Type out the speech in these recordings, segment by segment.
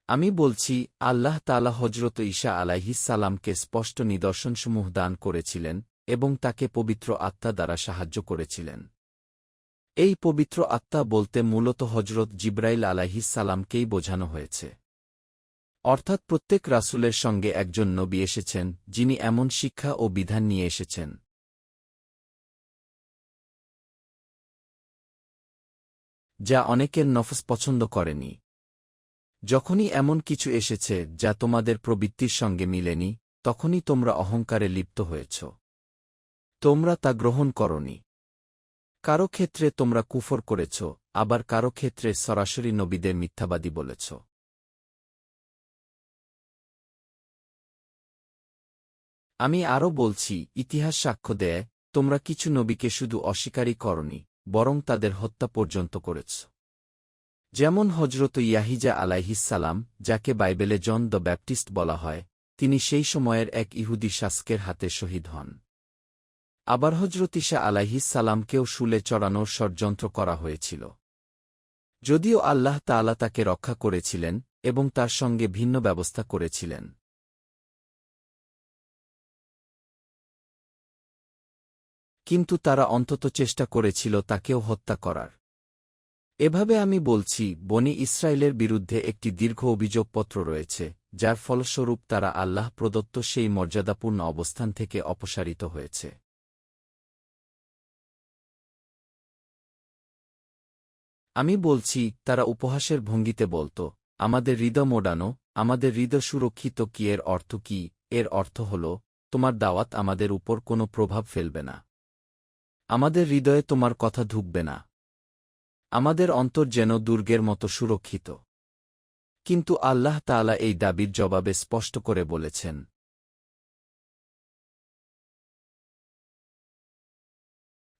আমি বলছি, আল্লাহ তাআলা হযরত ঈসা আলাইহিস সালামকে স্পষ্ট নিদর্শনসমূহ দান করেছিলেন এবং তাকে পবিত্র আত্মা দ্বারা সাহায্য করেছিলেন। এই পবিত্র আত্মা বলতে মূলত হযরত জিবরাইল আলাইহিস সালামকেই বোঝানো হয়েছে। অর্থাৎ প্রত্যেক রাসূলের সঙ্গে একজন নবী এসেছেন, যিনি এমন শিক্ষা ও বিধান নিয়ে এসেছেন যা অনেকের নফস পছন্দ করেনি। যখনই এমন কিছু এসেছে যা তোমাদের প্রবৃত্তির সঙ্গে মিলেনি, তখনই তোমরা অহংকারে লিপ্ত হয়েছ। তোমরা তা গ্রহণ করনি। কারো ক্ষেত্রে তোমরা কুফর করেছ, আবার কারো ক্ষেত্রে সরাসরি নবীদের মিথ্যাবাদী বলেছ। আমি আরও বলছি, ইতিহাস সাক্ষ্য দেয়, তোমরা কিছু নবীকে শুধু অস্বীকারই করনি, বরং তাদের হত্যা পর্যন্ত করেছ। যেমন হযরত ইয়াহিজা আলাইহিস সালাম, যাকে বাইবেলে জন দ্য ব্যাপটিস্ট বলা হয়, তিনি সেই সময়ের এক ইহুদি শাসকের হাতে শহীদ হন। আবার হযরত ঈসা আলাইহিস সালামকেও শুলে চড়ানোর ষড়যন্ত্র করা হয়েছিল। যদিও আল্লাহ তাআলা তাকে রক্ষা করেছিলেন এবং তার সঙ্গে ভিন্ন ব্যবস্থা করেছিলেন। কিন্তু তারা অন্তত চেষ্টা করেছিল তাকেও হত্যা করার। এভাবে আমি বলছি, বনী ইসরায়েলের বিরুদ্ধে একটি দীর্ঘ অভিযোগপত্র রয়েছে, যার ফলস্বরূপ তারা আল্লাহ প্রদত্ত সেই মর্যাদাপূর্ণ অবস্থান থেকে অপসারিত হয়েছে। আমি বলছি, তারা উপহাসের ভঙ্গিতে বলত, আমাদের হৃদয় মোড়ানো, আমাদের হৃদয় সুরক্ষিত। কি এর অর্থ কি? এর অর্থ হল, তোমার দাওয়াত আমাদের উপর কোনো প্রভাব ফেলবে না। আমাদের হৃদয়ে তোমার কথা ঢুকবে না। আমাদের অন্তর যেন দুর্গের মতো সুরক্ষিত। কিন্তু আল্লাহ তাআলা এই দাবির জবাবে স্পষ্ট করে বলেছেন,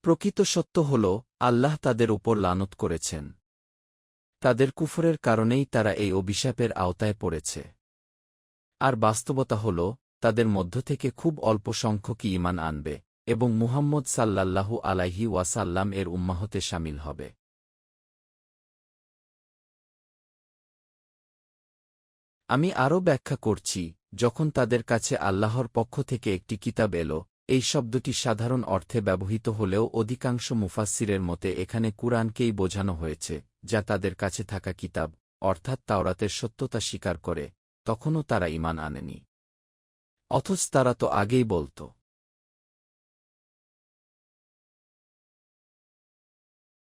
প্রকৃত সত্য হল, আল্লাহ তাদের উপর লানত করেছেন। তাদের কুফরের কারণেই তারা এই অভিশাপের আওতায় পড়েছে। আর বাস্তবতা হল, তাদের মধ্য থেকে খুব অল্প সংখ্যকই ঈমান আনবে এবং মুহাম্মদ সাল্লাল্লাহু আলাইহি ওয়াসাল্লাম এর উম্মাহতে শামিল হবে। আমি আরও ব্যাখ্যা করছি, যখন তাদের কাছে আল্লাহর পক্ষ থেকে একটি কিতাব এলো, এই শব্দটি সাধারণ অর্থে ব্যবহৃত হলেও অধিকাংশ মুফাসসিরের মতে এখানে কুরআনকেই বোঝানো হয়েছে, যা তাদের কাছে থাকা কিতাব, অর্থাৎ তাওরাতের সত্যতা স্বীকার করে, তখনও তারা ঈমান আনেনি। অথচ তারা তো আগেই বলত,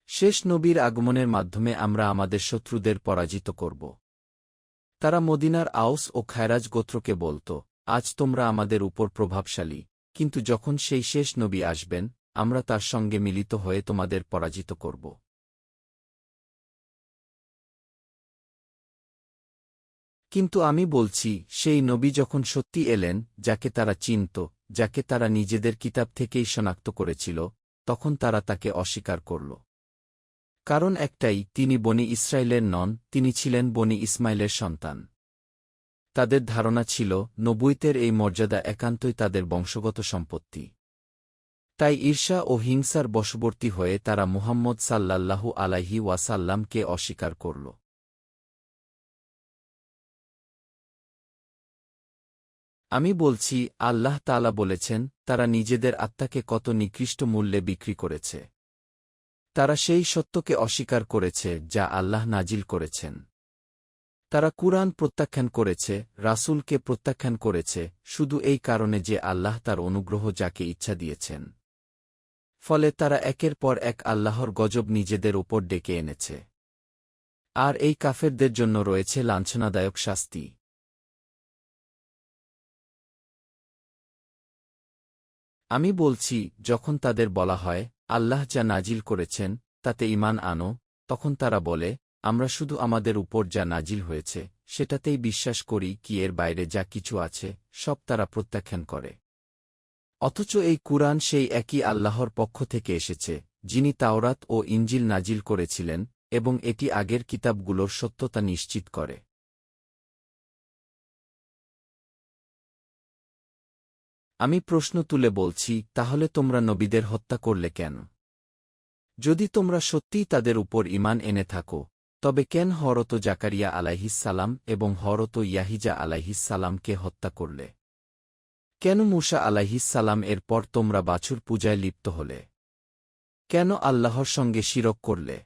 শেষ নবীর আগমনের মাধ্যমে আমরা আমাদের শত্রুদের পরাজিত করব। তারা মদিনার আউস ও খায়রাজ গোত্রকে বলত, আজ তোমরা আমাদের উপর প্রভাবশালী, কিন্তু যখন সেই শেষ নবী আসবেন, আমরা তার সঙ্গে মিলিত হয়ে তোমাদের পরাজিত করব। কিন্তু আমি বলছি, সেই নবী যখন সত্যি এলেন, যাকে তারা চিনত, যাকে তারা নিজেদের কিতাব থেকেই শনাক্ত করেছিল, তখন তারা তাকে অস্বীকার করল। কারণ একটাই, তিনি বনী ইসরায়েলের নন, তিনি ছিলেন বনী ইসমাইলের সন্তান। তাদের ধারণা ছিল, নবুয়তের এই মর্যাদা একান্তই তাদের বংশগত সম্পত্তি। তাই ঈর্ষা ও হিংসার বশবর্তী হয়ে তারা মুহাম্মদ সাল্লাল্লাহু আলাইহি ওয়াসাল্লামকে অস্বীকার করল। আমি বলছি, আল্লাহ তাআলা বলেছেন, তারা নিজেদের আত্মাকে কত নিকৃষ্ট মূল্যে বিক্রি করেছে। তারা সেই সত্যকে অস্বীকার করেছে যা আল্লাহ নাজিল করেছেন। তারা কুরআন প্রত্যাখ্যান করেছে, রাসূলকে প্রত্যাখ্যান করেছে, শুধু এই কারণে যে আল্লাহ তার অনুগ্রহ যাকে ইচ্ছা দিয়েছেন। ফলে তারা একের পর এক আল্লাহর গজব নিজেদের উপর ডেকে এনেছে। আর এই কাফেরদের জন্য রয়েছে লাঞ্ছনাদায়ক শাস্তি। আমি বলছি, যখন তাদের বলা হয়, আল্লাহ যা নাজিল করেছেন তাতে ঈমান আনো, তখন তারা বলে, আমরা শুধু আমাদের উপর যা নাজিল হয়েছে সেটাতেই বিশ্বাস করি। কি এর বাইরে যা কিছু আছে, সব তারা প্রত্যাখ্যান করে। অথচ এই কুরআন সেই একই আল্লাহর পক্ষ থেকে এসেছে, যিনি তাওরাত ও ইনজিল নাজিল করেছিলেন, এবং এটি আগের কিতাবগুলোর সত্যতা নিশ্চিত করে। আমি প্রশ্ন তুলে বলছি, তাহলে তোমরা নবীদের হত্যা করলে কেন? যদি তোমরা সত্যিই তাদের উপর ঈমান এনে থাকো, তবে কেন হরত জাকারিয়া আলাইহিসসালাম এবং হরত ইয়াহিজা আলাইহিসসালামকে হত্যা করলে? কেন মূসা আলাইহিসসালাম এর পর তোমরা বাছুর পূজায় লিপ্ত হলে? কেন আল্লাহর সঙ্গে শিরক করলে?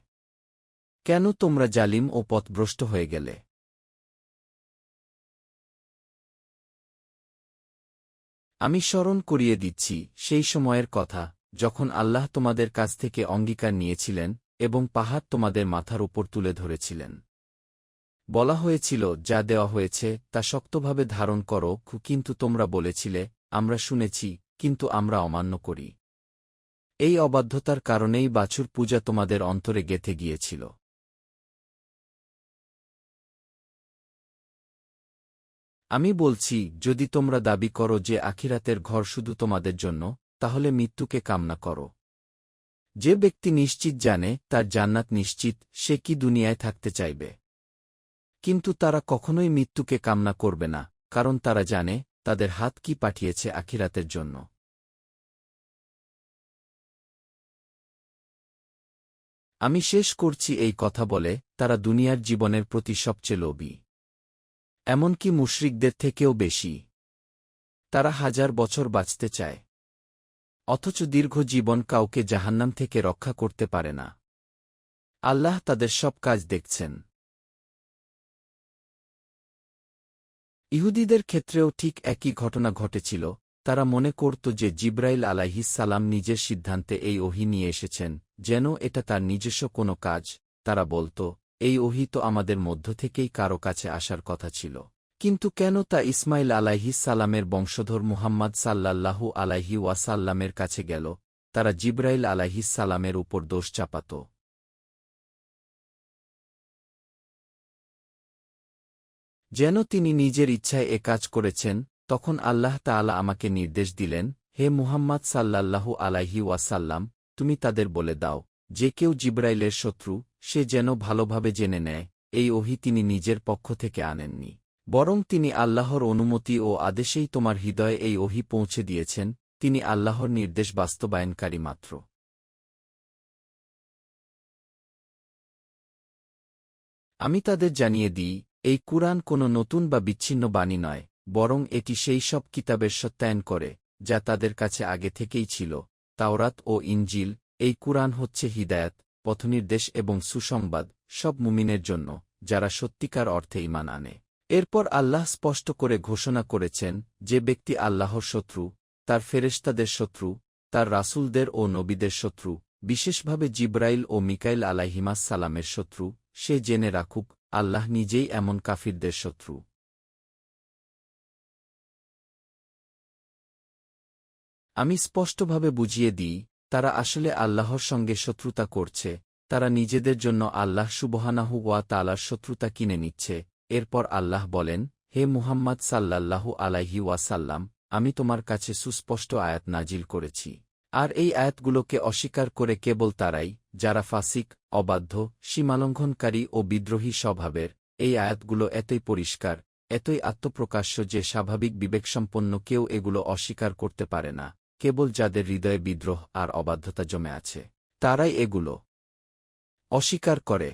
কেন তোমরা জালিম ও পথভ্রষ্ট হয়ে গেলে? আমি স্মরণ করিয়ে দিচ্ছি সেই সময়ের কথা, যখন আল্লাহ তোমাদের কাছ থেকে অঙ্গীকার নিয়েছিলেন এবং পাহাড় তোমাদের মাথার উপর তুলে ধরেছিলেন। বলা হয়েছিল, যা দেওয়া হয়েছে তা শক্তভাবে ধারণ করো, কিন্তু তোমরা বলেছিলে, আমরা শুনেছি, কিন্তু আমরা অমান্য করি। এই অবাধ্যতার কারণেই বাছুর পূজা তোমাদের অন্তরে গেঁথে গিয়েছিল। আমি বলছি, যদি তোমরা দাবি করো যে আখিরাতের ঘর শুধু তোমাদের জন্য, তাহলে মৃত্যুকে কামনা করো। যে ব্যক্তি নিশ্চিত জানে তার জান্নাত নিশ্চিত, সে কি দুনিয়ায় থাকতে চাইবে? কিন্তু তারা কখনোই মৃত্যুকে কামনা করবে না, কারণ তারা জানে তাদের হাত কি পাঠিয়েছে আখিরাতের জন্য। আমি শেষ করছি এই কথা বলে, তারা দুনিয়ার জীবনের প্রতি সবচেয়ে লোভী, এমনকি মুশরিকদের থেকেও বেশি। তারা 1000 বছর বাঁচতে চায়, অথচ দীর্ঘ জীবন কাউকে জাহান্নাম থেকে রক্ষা করতে পারে না। আল্লাহ তাদের সব কাজ দেখছেন। ইহুদিদের ক্ষেত্রেও ঠিক একই ঘটনা ঘটেছিল। তারা মনে করত যে জিব্রাইল আলাইহিসসালাম নিজের সিদ্ধান্তে এই ওহী নিয়ে এসেছেন, যেন এটা তার নিজস্ব কোনো কাজ। তারা বলত, এই ওহী তো আমাদের মধ্য থেকেই কারো কাছে আসার কথা ছিল, কিন্তু কেন তা ইসমাইল আলাইহিসসালামের বংশধর মুহাম্মদ সাল্লাল্লাহু আলাইহি ওয়াসাল্লামের কাছে গেল? তারা জিব্রাইল আলাইহিসসালামের উপর দোষ চাপাত, যেন তিনি নিজের ইচ্ছায় এ কাজ করেছেন। তখন আল্লাহ তাআলা আমাকে নির্দেশ দিলেন, হে মুহাম্মদ সাল্লাল্লাহু আলাইহি ওয়াসাল্লাম, তুমি তাদের বলে দাও, যে কেউ জিব্রাইলের শত্রু, সে যেন ভালোভাবে জেনে নেয়, এই ওহী তিনি নিজের পক্ষ থেকে আনেননি, বরং তিনি আল্লাহর অনুমতি ও আদেশেই তোমার হৃদয়ে এই ওহী পৌঁছে দিয়েছেন। তিনি আল্লাহর নির্দেশ বাস্তবায়নকারী মাত্র। আমি তাদের জানিয়ে দিই, এই কুরআন কোনো নতুন বা বিচ্ছিন্ন বাণী নয়, বরং এটি সেই সব কিতাবের সত্যায়ন করে যা তাদের কাছে আগে থেকেই ছিল, তাওরাত ও ইনজিল। এই কুরআন হচ্ছে হিদায়াত, পথনির্দেশ এবং সুসংবাদ সব মুমিনের জন্য, যারা সত্যিকার অর্থে ঈমান আনে। এরপর আল্লাহ স্পষ্ট করে ঘোষণা করেছেন, যে ব্যক্তি আল্লাহর শত্রু, তার ফেরেশতাদের শত্রু, তার রাসূলদের ও নবীদের শত্রু, বিশেষভাবে জিব্রাইল ও মিকাইল আলাইহিমাস-সালামের শত্রু, সে জেনে রাখুক, আল্লাহ নিজেই এমন কাফিরদের শত্রু। আমি স্পষ্টভাবে বুঝিয়ে দিই, তারা আসলে আল্লাহর সঙ্গে শত্রুতা করছে। তারা নিজেদের জন্য আল্লাহ সুবহানাহু ওয়া তাআলার শত্রুতা কিনে নিচ্ছে। এরপর আল্লাহ বলেন, হে মুহাম্মদ সাল্লাল্লাহু আলাইহি ওয়াসাল্লাম, আমি তোমার কাছে সুস্পষ্ট আয়াত নাজিল করেছি। আর এই আয়াতগুলোকে অস্বীকার করে কেবল তারাই, যারা ফাসিক, অবাধ্য, সীমালঙ্ঘনকারী ও বিদ্রোহী স্বভাবের। এই আয়াতগুলো এতই পরিষ্কার, এতই আত্মপ্রকাশ্য যে স্বাভাবিক বিবেকসম্পন্ন কেউ এগুলো অস্বীকার করতে পারে না। কেবল যাদের হৃদয়ে বিদ্রোহ আর অবাধ্যতা জমে আছে, তারাই এগুলো অস্বীকার করে।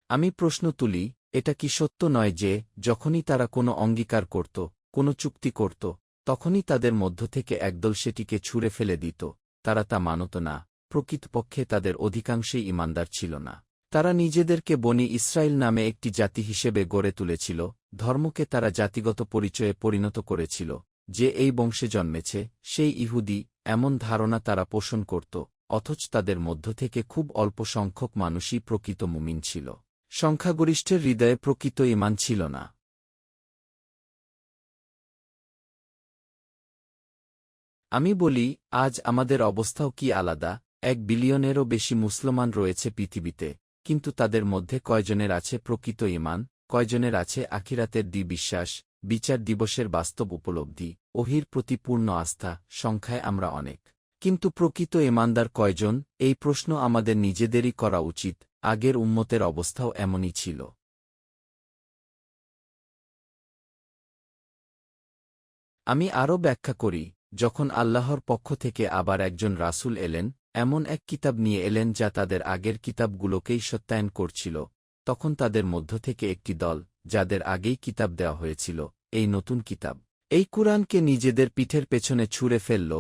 আমি প্রশ্ন তুলি, এটা কি সত্য নয় যে, যখনই তারা কোনো অঙ্গীকার করত, কোনো চুক্তি করত, তখনই তাদের মধ্য থেকে একদল সেটিকে ছুঁড়ে ফেলে দিত? তারা তা মানত না। প্রকৃতপক্ষে তাদের অধিকাংশই ঈমানদার ছিল না। তারা নিজেদেরকে বনি ইসরায়েল নামে একটি জাতি হিসেবে গড়ে তুলেছিল। ধর্মকে তারা জাতিগত পরিচয়ে পরিণত করেছিল। যে এই বংশে জন্মেছে সেই ইহুদি, এমন ধারণা তারা পোষণ করত, অথচ তাদের মধ্য থেকে খুব অল্প সংখ্যক মানুষই প্রকৃত মুমিন ছিল। সংখ্যাগরিষ্ঠের হৃদয়ে প্রকৃত ঈমান ছিল না। আমি বলি, আজ আমাদের অবস্থাও কি আলাদা? 1 বিলিয়নেরও বেশি মুসলমান রয়েছে পৃথিবীতে, কিন্তু তাদের মধ্যে কয়জনের আছে প্রকৃত ঈমান? কয়জনের আছে আখিরাতের বিশ্বাস, বিচার দিবসের বাস্তব উপলব্ধি, ওহীর প্রতি পূর্ণ আস্থা? সংখ্যায় আমরা অনেক, কিন্তু প্রকৃত ঈমানদার কয়জন? এই প্রশ্ন আমাদের নিজেদেরই করা উচিত। আগের উম্মতের অবস্থাও এমনই ছিল। আমি আরও ব্যাখ্যা করি, যখন আল্লাহর পক্ষ থেকে আবার একজন রাসূল এলেন, এমন এক কিতাব নিয়ে এলেন যা তাদের আগের কিতাবগুলোকেই সত্যায়ন করছিল। তখন তাদের মধ্য থেকে একটি দল, যাদের আগেই কিতাব দেওয়া হয়েছিল, এই নতুন কিতাব, এই কুরআনকে নিজেদের পিঠের পেছনে ছুঁড়ে ফেলল।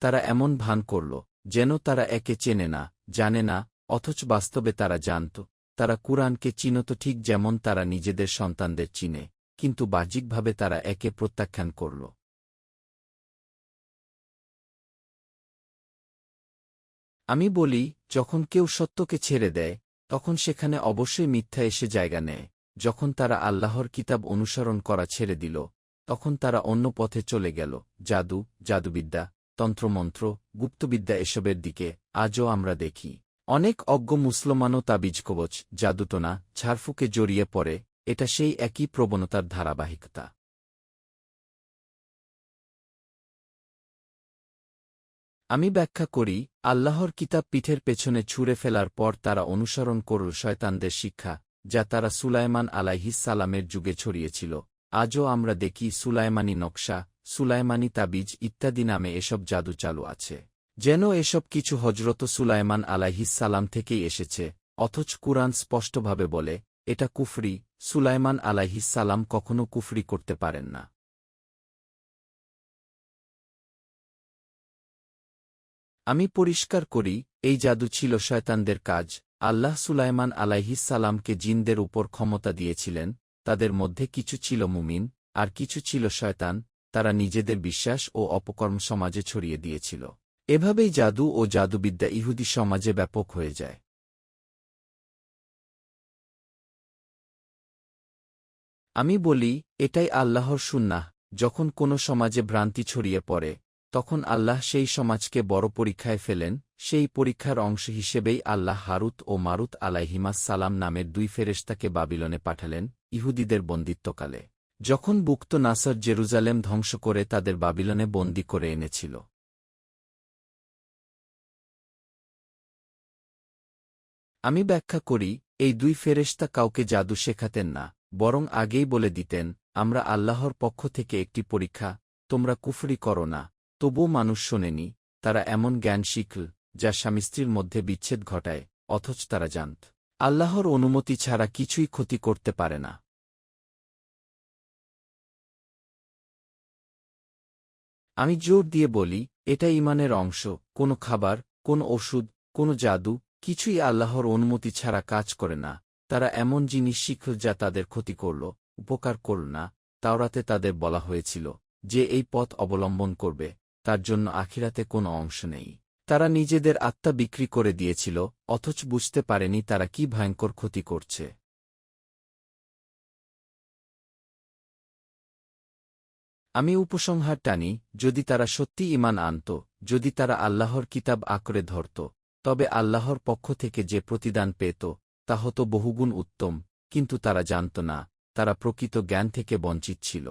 তারা এমন ভান করল যেন তারা একে চেনে না, জানে না, অথচ বাস্তবে তারা জানত। তারা কুরআনকে চিনত ঠিক যেমন তারা নিজেদের সন্তানদের চিনে, কিন্তু বাহ্যিকভাবে তারা একে প্রত্যাখ্যান করল। আমি বলি, যখন কেউ সত্যকে ছেড়ে দেয়, তখন সেখানে অবশ্যই মিথ্যা এসে জায়গা নেয়। যখন তারা আল্লাহর কিতাব অনুসরণ করা ছেড়ে দিল, তখন তারা অন্য পথে চলে গেল, জাদু, জাদুবিদ্যা, তন্ত্রমন্ত্র, গুপ্তবিদ্যা এসবের দিকে। আজও আমরা দেখি অনেক অজ্ঞ মুসলমানও তাবিজ কবচ, জাদুটোনা, ঝাড়ফুঁকে জড়িয়ে পড়ে। এটা সেই একই প্রবণতার ধারাবাহিকতা। আমি ব্যাখ্যা করি, আল্লাহর কিতাব পিঠের পেছনে ছুঁড়ে ফেলার পর তারা অনুসরণ করল শয়তানদের শিক্ষা, যা তারা সুলাইমান আলাইহিসসালামের যুগে ছড়িয়েছিল। আজও আমরা দেখি সুলাইমানি নকশা, সুলাইমানি তাবিজ ইত্যাদি নামে এসব জাদু চালু আছে, যেন এসব কিছু হজরত সুলাইমান আলাইহিসসালাম থেকেই এসেছে। অথচ কুরআন স্পষ্টভাবে বলে, এটা কুফরি। সুলাইমান আলাইহিসসালাম কখনও কুফরি করতে পারেন না। আমি পরিষ্কার করি, এই জাদু ছিল শয়তানদের কাজ। আল্লাহ সুলাইমান আলাইহিসসালামকে জিনদের উপর ক্ষমতা দিয়েছিলেন। তাদের মধ্যে কিছু ছিল মুমিন, আর কিছু ছিল শয়তান। তারা নিজেদের বিশ্বাস ও অপকর্ম সমাজে ছড়িয়ে দিয়েছিল। এভাবেই জাদু ও জাদুবিদ্যা ইহুদি সমাজে ব্যাপক হয়ে যায়। আমি বলি, এটাই আল্লাহর সুন্নাহ। যখন কোনো সমাজে ভ্রান্তি ছড়িয়ে পড়ে, তখন আল্লাহ সেই সমাজকে বড় পরীক্ষায় ফেলেন। সেই পরীক্ষার অংশ হিসেবেই আল্লাহ হারুত ও মারুত আলাইহিমাস-সালাম নামের দুই ফেরেশতাকে বাবিলনে পাঠালেন ইহুদিদের বন্দিত্বকালে, যখন বুক্ত নাসর জেরুজালেম ধ্বংস করে তাদের বাবিলনে বন্দী করে এনেছিল। আমি ব্যাখ্যা করি, এই দুই ফেরেশতা কাউকে জাদু শেখাতেন না, বরং আগেই বলে দিতেন, আমরা আল্লাহর পক্ষ থেকে একটি পরীক্ষা, তোমরা কুফরি করো না। তবুও মানুষ শোনেনি। তারা এমন জ্ঞান শিখল, যা স্বামী-স্ত্রীর মধ্যে বিচ্ছেদ ঘটায়, অথচ তারা জানত আল্লাহর অনুমতি ছাড়া কিছুই ক্ষতি করতে পারে না। আমি জোর দিয়ে বলি, এটা ঈমানের অংশ। কোনো খাবার, কোনো ওষুধ, কোনো জাদু, কিছুই আল্লাহর অনুমতি ছাড়া কাজ করে না। তারা এমন জিনিস শিখল যা তাদের ক্ষতি করল, উপকার করল না। তাওরাতে তাদের বলা হয়েছিল, যে এই পথ অবলম্বন করবে, তার জন্য আখিরাতে কোনো অংশ নেই। তারা নিজেদের আত্মা বিক্রি করে দিয়েছিল, অথচ বুঝতে পারেনি তারা কি ভয়ঙ্কর ক্ষতি করছে। আমি উপসংহার টানি, যদি তারা সত্যি ঈমান আনত, যদি তারা আল্লাহর কিতাব আঁকড়ে ধরত, তবে আল্লাহর পক্ষ থেকে যে প্রতিদান পেত, তা হতো বহুগুণ উত্তম। কিন্তু তারা জানত না, তারা প্রকৃত জ্ঞান থেকে বঞ্চিত ছিল।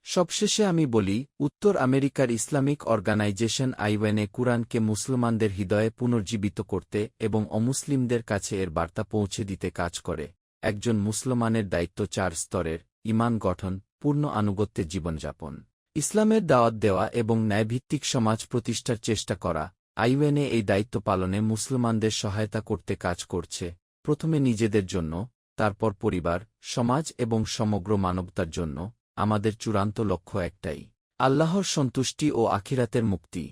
সবশেষে আমি বলি, উত্তর আমেরিকার ইসলামিক অর্গানাইজেশন আইওয়ানে কুরআনকে মুসলমানদের হৃদয়ে পুনর্জীবিত করতে এবং অমুসলিমদের কাছে এর বার্তা পৌঁছে দিতে কাজ করে। একজন মুসলমানের দায়িত্ব চার স্তরের: ঈমান গঠন, পূর্ণ আনুগত্যে জীবনযাপন, ইসলামের দাওয়াত দেওয়া এবং ন্যায়ভিত্তিক সমাজ প্রতিষ্ঠার চেষ্টা করা। আইওয়ানে এই দায়িত্ব পালনে মুসলমানদের সহায়তা করতে কাজ করছে, প্রথমে নিজেদের জন্য, তারপর পরিবার, সমাজ এবং সমগ্র মানবতার জন্য। আমাদের চূড়ান্ত লক্ষ্য একটাই, আল্লাহর সন্তুষ্টি ও আখিরাতের মুক্তি।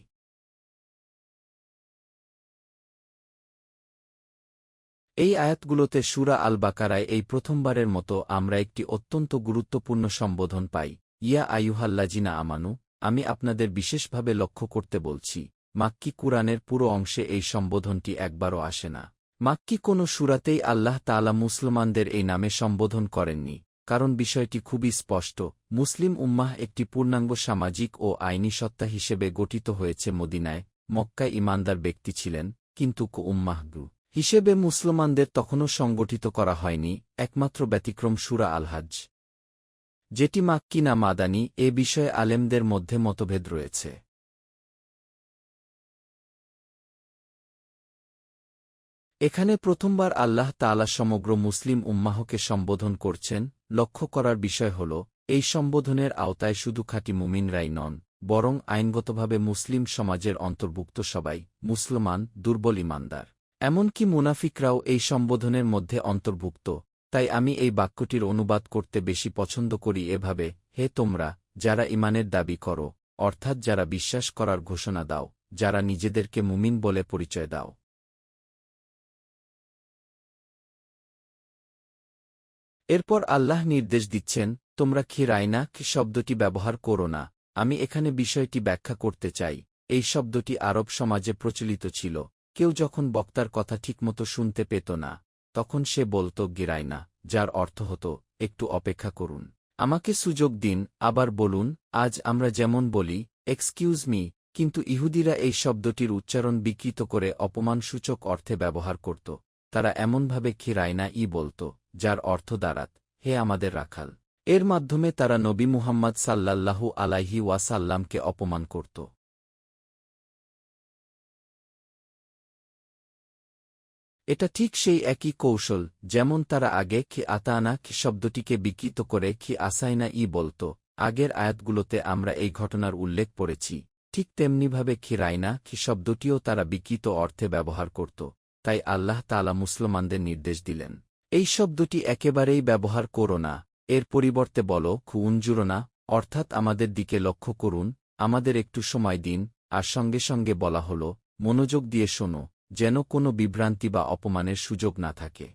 এই আয়াতগুলোতে সূরা আল বাকারায় এই প্রথমবারের মতো আমরা একটি অত্যন্ত গুরুত্বপূর্ণ সম্বোধন পাই, ইয়া আইয়ুহাল্লাযিনা আমানু। আমি আপনাদের বিশেষভাবে লক্ষ্য করতে বলছি, মাক্কি কুরআনের পুরো অংশে এই সম্বোধনটি একবারও আসে না। মাক্কি কোনো সূরাতেই আল্লাহ তাআলা মুসলমানদের এই নামে সম্বোধন করেননি, কারণ বিষয়টি খুবই স্পষ্ট। মুসলিম উম্মাহ একটি পূর্ণাঙ্গ সামাজিক ও আইনি সত্তা হিসেবে গঠিত হয়েছে মদিনায়। মক্কায় ঈমানদার ব্যক্তি ছিলেন, কিন্তু উম্মাহগু হিসেবে মুসলমানদের তখনও সংগঠিত করা হয়নি, একমাত্র ব্যতিক্রম সূরা আল হজ্জ, যেটি মাক্কি না মাদানী, এ বিষয়ে আলেমদের মধ্যে মতভেদ রয়েছে। এখানে প্রথমবার আল্লাহ তাআলা সমগ্র মুসলিম উম্মাহকে সম্বোধন করছেন। লক্ষ্য করার বিষয় হল, এই সম্বোধনের আওতায় শুধু খাঁটি মুমিনরাই নন, বরং আইনগতভাবে মুসলিম সমাজের অন্তর্ভুক্ত সবাই, মুসলমান, দুর্বল ঈমানদার, এমনকি মুনাফিকরাও এই সম্বোধনের মধ্যে অন্তর্ভুক্ত। তাই আমি এই বাক্যটির অনুবাদ করতে বেশি পছন্দ করি এভাবে: হে তোমরা, যারা ঈমানের দাবি করো, অর্থাৎ যারা বিশ্বাস করার ঘোষণা দাও, যারা নিজেদেরকে মুমিন বলে পরিচয় দাও। এরপর আল্লাহ নির্দেশ দিচ্ছেন, তোমরা খিরাইনা শব্দটি ব্যবহার করো না। আমি এখানে বিষয়টি ব্যাখ্যা করতে চাই। এই শব্দটি আরব সমাজে প্রচলিত ছিল। কেউ যখন বক্তার কথা ঠিকমতো শুনতে পেত না, তখন সে বলত গিরাইনা, যার অর্থ হতো, একটু অপেক্ষা করুন, আমাকে সুযোগ দিন। আবার বলুন, আজ আমরা যেমন বলি, এক্সকিউজ মি, কিন্তু ইহুদিরা এই শব্দটির উচ্চারণ বিকৃত করে অপমানসূচক অর্থে ব্যবহার করত। তারা এমনভাবে খিরাইনা বলত, যার অর্থ দাঁড়াত, হে আমাদের রাখাল। এর মাধ্যমে তারা নবী মুহাম্মদ সাল্লাল্লাহু আলাইহি ওয়াসাল্লামকে অপমান করত। এটা ঠিক সেই একই কৌশল, যেমন তারা আগে খি আতানা শব্দটিকে বিকৃত করে খি আসাইনা বলত। আগের আয়াতগুলোতে আমরা এই ঘটনার উল্লেখ পড়েছি। ঠিক তেমনিভাবে খিরাইনা শব্দটিও তারা বিকৃত অর্থে ব্যবহার করত। তাই আল্লাহ তাআলা মুসলমানদের নির্দেশ দিলেন, এই শব্দটি একেবারেই ব্যবহার করো না। এর পরিবর্তে বলো খুউনজুরো না, অর্থাৎ আমাদের দিকে লক্ষ্য করুন, আমাদের একটু সময় দিন। আর সঙ্গে সঙ্গে বলা হল, মনোযোগ দিয়ে শোনো, যেন কোনো বিভ্রান্তি বা অপমানের সুযোগ না থাকে।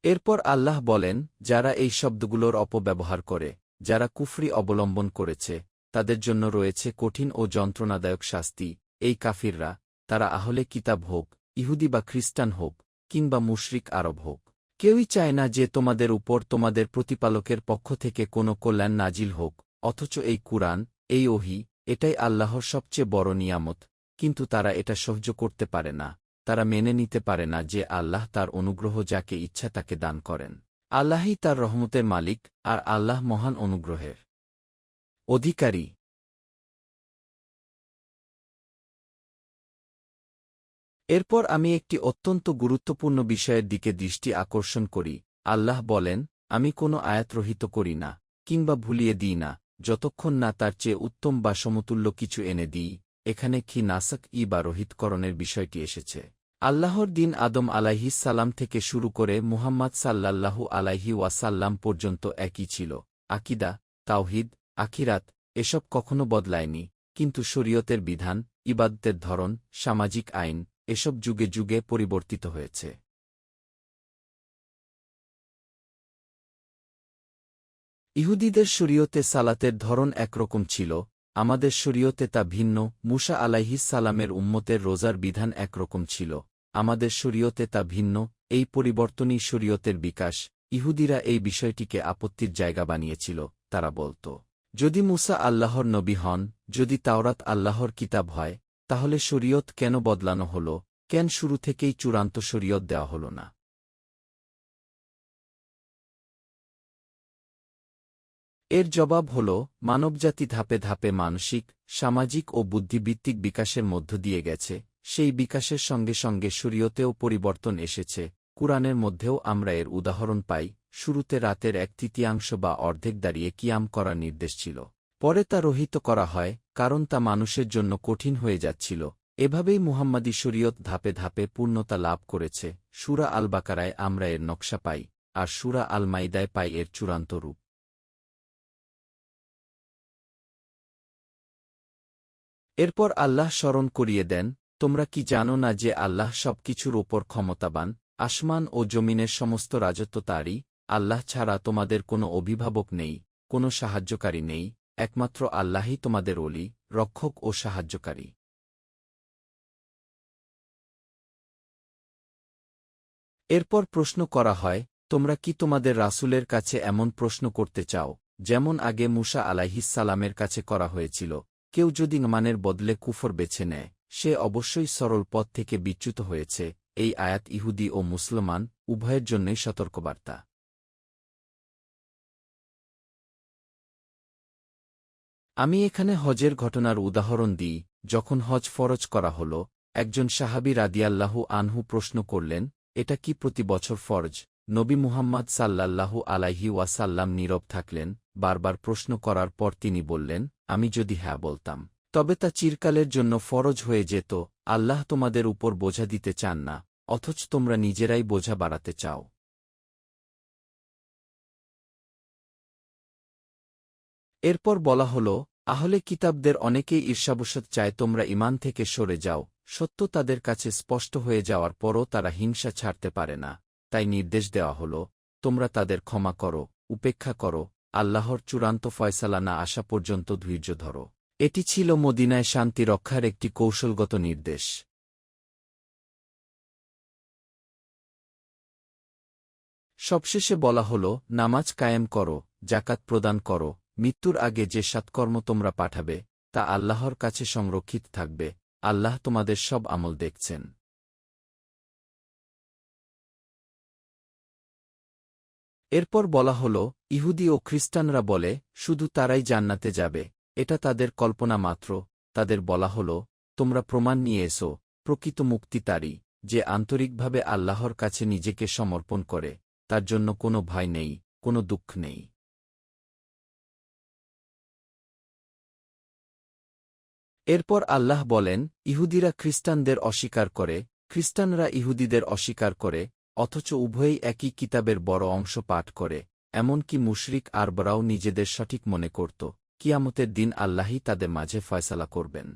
এরপর আল্লাহ বলেন, যারা এই শব্দগুলোর অপব্যবহার করে, যারা কুফরি অবলম্বন করেছে, তাদের জন্য রয়েছে কঠিন ও যন্ত্রণাদায়ক শাস্তি। এই কাফিররা, তারা আহলে কিতাব হোক, ইহুদি বা খ্রিস্টান হোক, কিংবা মুশরিক আরব হোক, কেউই চায় না যে তোমাদের উপর তোমাদের প্রতিপালকের পক্ষ থেকে কোনো কল্যাণ নাজিল হোক। অথচ এই কুরআন, এই ওহী, এটাই আল্লাহর সবচেয়ে বড় নিয়ামত। কিন্তু তারা এটা সহ্য করতে পারে না। তারা মেনে নিতে পারে না যে আল্লাহ তার অনুগ্রহ যাকে ইচ্ছা তাকে দান করেন। আল্লাহই তার রহমতের মালিক, আর আল্লাহ মহান অনুগ্রহের অধিকারী। এরপর আমি একটি অত্যন্ত গুরুত্বপূর্ণ বিষয়ের দিকে দৃষ্টি আকর্ষণ করি। আল্লাহ বলেন, আমি কোনো আয়াত রহিত করি না, কিংবা ভুলিয়ে দিই না, যতক্ষণ না তার চেয়ে উত্তম বা সমতুল্য কিছু এনে দিই। এখানে কি নাসক বা রহিতকরণের বিষয়টি এসেছে। আল্লাহর দিন আদম আলাইহিস সালাম থেকে শুরু করে মুহাম্মদ সাল্লাল্লাহু আলাইহি ওয়াসাল্লাম পর্যন্ত একই ছিল। আকিদা, তাওহিদ, আখিরাত, এসব কখনো বদলায়নি। কিন্তু শরীয়তের বিধান, ইবাদতের ধরন, সামাজিক আইন, এসব যুগে যুগে পরিবর্তিত হয়েছে। ইহুদিদের শরীয়তে সালাতের ধরন একরকম ছিল, আমাদের শরীয়তে তা ভিন্ন। মুসা আলাইহিস সালামের উম্মতের রোজার বিধান একরকম ছিল, আমাদের শরীয়তে তা ভিন্ন। এই পরিবর্তনই শরীয়তের বিকাশ। ইহুদিরা এই বিষয়টিকে আপত্তির জায়গা বানিয়েছিল। তারা বলত, যদি মুসা আল্লাহর নবী হন, যদি তাওরাত আল্লাহর কিতাব হয়, তাহলে শরীয়ত কেন বদলানো হল? কেন শুরু থেকেই চূড়ান্ত শরীয়ত দেওয়া হল না? এর জবাব হল, মানবজাতি ধাপে ধাপে মানসিক, সামাজিক ও বুদ্ধিবৃত্তিক বিকাশের মধ্য দিয়ে গেছে। সেই বিকাশের সঙ্গে সঙ্গে শরীয়তেও পরিবর্তন এসেছে। কুরআনের মধ্যেও আমরা এর উদাহরণ পাই। শুরুতে রাতের 1/3 বা অর্ধেক দাঁড়িয়ে কিয়াম করার নির্দেশ ছিল। পরে তা রহিত করা হয়, কারণ তা মানুষের জন্য কঠিন হয়ে যাচ্ছিল। এভাবেই মুহাম্মাদি শরীয়ত ধাপে ধাপে পূর্ণতা লাভ করেছে। সূরা আল বাকারায় আমরা এর নকশা পাই, আর সূরা আল মাইদায় পাই এর চূড়ান্ত রূপ। এরপর আল্লাহ স্মরণ করিয়ে দেন, তোমরা কি জানো না যে আল্লাহ সবকিছুর ওপর ক্ষমতাবান? আসমান ও জমিনের সমস্ত রাজত্ব তাঁরই। আল্লাহ ছাড়া তোমাদের কোনো অভিভাবক নেই, কোনো সাহায্যকারী নেই, একমাত্র আল্লাহই তোমাদের ওলি, রক্ষক ও সাহায্যকারী। এরপর প্রশ্ন করা হয়, তোমরা কি তোমাদের রাসূলের কাছে এমন প্রশ্ন করতে চাও, যেমন আগে মুসা আলাইহিস সালামের কাছে করা হয়েছিল? কেউ যদি ঈমানের বদলে কুফর বেছে নেয়, সে অবশ্যই সরল পথ থেকে বিচ্যুত হয়েছে। এই আয়াত ইহুদি ও মুসলমান উভয়ের জন্যই সতর্কবার্তা। আমি এখানে হজের ঘটনার উদাহরণ দিই। যখন হজ ফরজ করা হল, একজন সাহাবী রাদিয়াল্লাহু আনহু প্রশ্ন করলেন, এটা কি প্রতি বছর ফরজ? নবী মুহাম্মদ সাল্লাল্লাহু আলাইহি ওয়াসাল্লাম নীরব থাকলেন। বারবার প্রশ্ন করার পর তিনি বললেন, আমি যদি হ্যাঁ বলতাম, তবে তা চিরকালের জন্য ফরজ হয়ে যেত। আল্লাহ তোমাদের উপর বোঝা দিতে চান না, অথচ তোমরা নিজেরাই বোঝা বাড়াতে চাও। এরপর বলা হল, আহলে কিতাবদের অনেকেই ঈর্ষাবশত চায় তোমরা ঈমান থেকে সরে যাও। সত্য তাদের কাছে স্পষ্ট হয়ে যাওয়ার পরও তারা হিংসা ছাড়তে পারে না। তাই নির্দেশ দেওয়া হল, তোমরা তাদের ক্ষমা করো, উপেক্ষা করো, আল্লাহর চূড়ান্ত ফয়সালা না আসা পর্যন্ত ধৈর্য ধরো। এটি ছিল মদিনায় শান্তি রক্ষার একটি কৌশলগত নির্দেশ। সবশেষে বলা হল, নামাজ কায়েম করো, জাকাত প্রদান করো, মৃত্যুর আগে যে সৎকর্ম তোমরা পাঠাবে তা আল্লাহর কাছে সংরক্ষিত থাকবে। আল্লাহ তোমাদের সব আমল দেখছেন। এরপর বলা হল, ইহুদি ও খ্রিস্টানরা বলে শুধু তারাই জান্নাতে যাবে, এটা তাদের কল্পনা মাত্র। তাদের বলা হল, তোমরা প্রমাণ নিয়ে এসো, প্রকৃত মুক্তি তারই, যে আন্তরিকভাবে আল্লাহর কাছে নিজেকে সমর্পণ করে, তার জন্য কোনো ভয় নেই, কোনো দুঃখ নেই। এরপর আল্লাহ বলেন, ইহুদিরা খ্রিস্টানদের অস্বীকার করে, খ্রিস্টানরা ইহুদিদের অস্বীকার করে, অথচ উভয়েই একই কিতাবের বড় অংশ পাঠ করে। এমনকি মুশরিক আরবরাও নিজেদের সঠিক মনে করত, কিয়ামতের দিন আল্লাহই তাদের মাঝে ফয়সালা করবেন।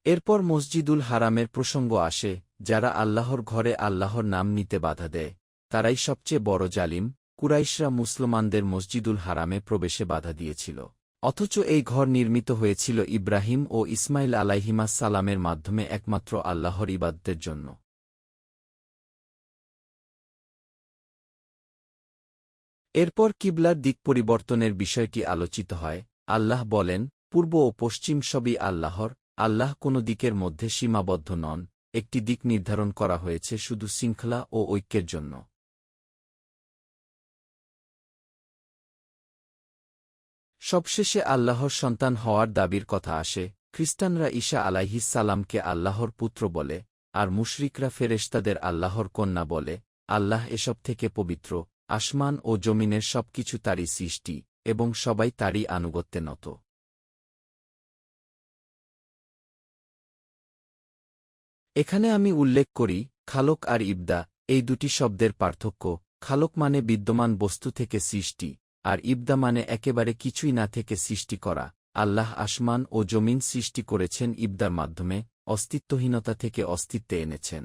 এরপর মসজিদুল হারামের প্রসঙ্গ আসে। যারা আল্লাহর ঘরে আল্লাহর নাম নিতে বাধা দেয়, তারাই সবচেয়ে বড় জালিম। কুরাইশরা মুসলমানদের মসজিদুল হারামে প্রবেশে বাধা দিয়েছিল, অথচ এই ঘর নির্মিত হয়েছিল ইব্রাহিম ও ইসমাইল আলাইহিমাস সালামের মাধ্যমে একমাত্র আল্লাহর ইবাদতের জন্য। এরপর কিবলার দিক পরিবর্তনের বিষয়টি আলোচিত হয়। আল্লাহ বলেন, পূর্ব ও পশ্চিম সবই আল্লাহর, আল্লাহ কোনো দিকের মধ্যে সীমাবদ্ধ নন, একটি দিক নির্ধারণ করা হয়েছে শুধু শৃঙ্খলা ও ঐক্যের জন্য। সবশেষে আল্লাহর সন্তান হওয়ার দাবির কথা আসে। খ্রিস্টানরা ঈসা আলাইহিস সালামকে আল্লাহর পুত্র বলে, আর মুশরিকরা ফেরেশতাদের আল্লাহর কন্যা বলে। আল্লাহ এসব থেকে পবিত্র। আসমান ও জমিনের সবকিছু তারই সৃষ্টি, এবং সবাই তারই আনুগত্যে নত। এখানে আমি উল্লেখ করি, খালক আর ইবদা এই দুটি শব্দের পার্থক্য। খালক মানে বিদ্যমান বস্তু থেকে সৃষ্টি, আর ইবদা মানে একেবারে কিছুই না থেকে সৃষ্টি করা। আল্লাহ আসমান ও জমিন সৃষ্টি করেছেন ইবদার মাধ্যমে, অস্তিত্বহীনতা থেকে অস্তিত্বে এনেছেন।